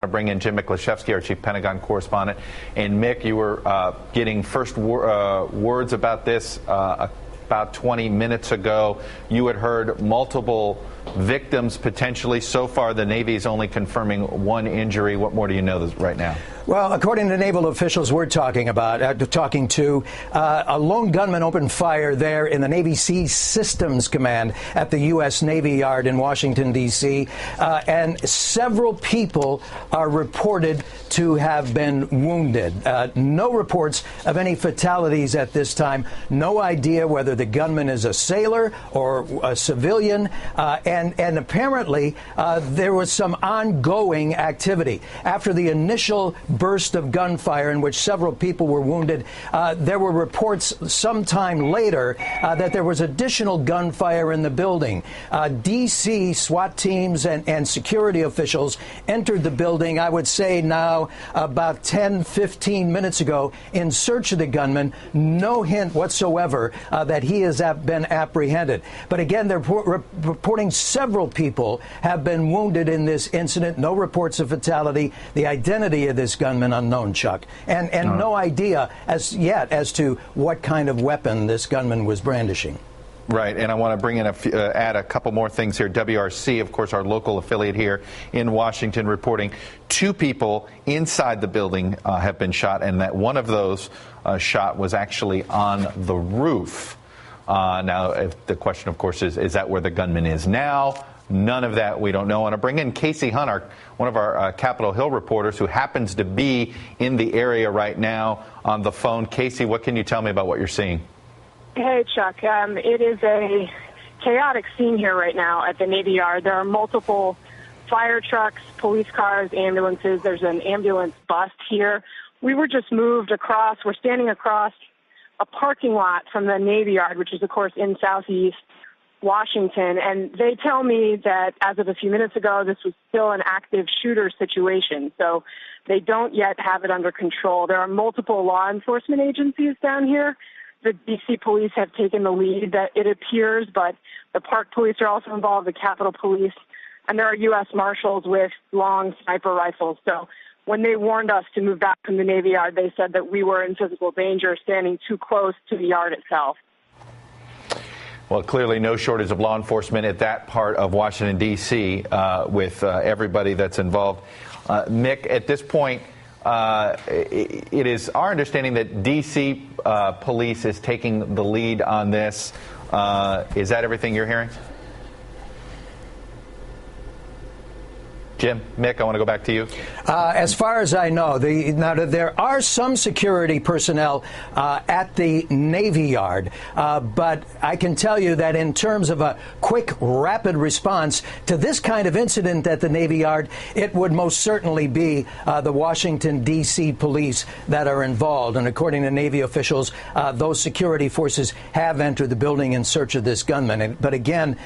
bring in Jim Miklashevsky, our chief Pentagon correspondent. And Mick, you were getting first words about this about 20 minutes ago. You had heard multiple victims potentially. So far, the Navy is only confirming one injury. What more do you know right now? Well, according to naval officials we're talking to, a lone gunman opened fire there in the Navy Sea Systems Command at the U.S. Navy Yard in Washington, D.C., and several people are reported to have been wounded. No reports of any fatalities at this time. No idea whether the gunman is a sailor or a civilian, and apparently there was some ongoing activity. After the initial burst of gunfire in which several people were wounded, there were reports sometime later that there was additional gunfire in the building. D.C. SWAT teams and security officials entered the building, I would say now about 10, 15 minutes ago, in search of the gunman. No hint whatsoever that he has been apprehended. But again, they're reporting several people have been wounded in this incident. No reports of fatality. The identity of this gunman unknown, Chuck, and no idea as yet as to what kind of weapon this gunman was brandishing. Right, and I want to bring in add a couple more things here. WRC, of course, our local affiliate here in Washington, reporting 2 people inside the building have been shot, and that one of those shot was actually on the roof. Now, if the question, of course, is that where the gunman is now? None of that we don't know. I want to bring in Casey Hunt, one of our Capitol Hill reporters who happens to be in the area right now on the phone. Casey, what can you tell me about what you're seeing? Hey, Chuck. It is a chaotic scene here right now at the Navy Yard. There are multiple fire trucks, police cars, ambulances. There's an ambulance bus here. We were just moved across. We're standing across a parking lot from the Navy Yard, which is, of course, in southeast Washington, and they tell me that as of a few minutes ago, this was still an active shooter situation, so they don't yet have it under control. There are multiple law enforcement agencies down here. The D.C. police have taken the lead, that it appears, but the Park Police are also involved, the Capitol Police, and there are U.S. Marshals with long sniper rifles. So when they warned us to move back from the Navy Yard, they said that we were in physical danger standing too close to the yard itself. Well, clearly no shortage of law enforcement at that part of Washington, D.C., with everybody that's involved. Mick, at this point, it is our understanding that D.C. police is taking the lead on this. Is that everything you're hearing? Jim, Mick, I want to go back to you. As far as I know, there are some security personnel at the Navy Yard, but I can tell you that in terms of a quick, rapid response to this kind of incident at the Navy Yard, it would most certainly be the Washington, D.C. police that are involved. And according to Navy officials, those security forces have entered the building in search of this gunman. But again,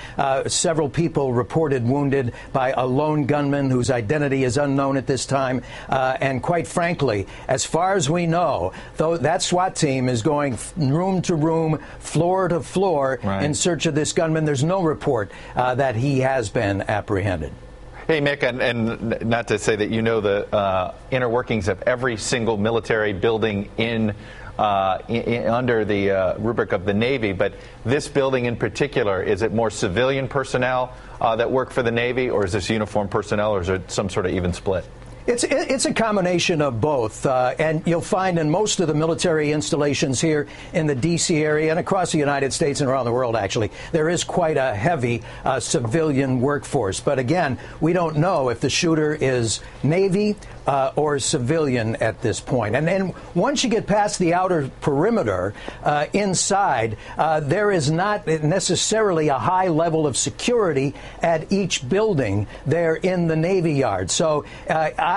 several people reported wounded by a lone gunman whose identity is unknown at this time. And quite frankly, as far as we know, though, that SWAT team is going room to room, floor to floor, right, in search of this gunman. There's no report that he has been apprehended. Hey, Mick, and not to say that you know the inner workings of every single military building under the rubric of the Navy, but this building in particular, is it more civilian personnel that work for the Navy, or is this uniformed personnel, or is it some sort of even split? It's a combination of both, and you'll find in most of the military installations here in the D.C. area and across the United States and around the world, actually, there is quite a heavy civilian workforce. But again, we don't know if the shooter is Navy or civilian at this point. And then once you get past the outer perimeter, inside, there is not necessarily a high level of security at each building there in the Navy Yard. So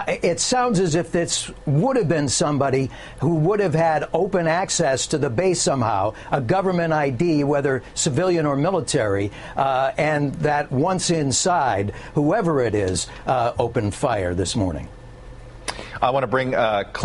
it sounds as if this would have been somebody who would have had open access to the base somehow, a government ID, whether civilian or military, and that once inside, whoever it is, opened fire this morning. I want to bring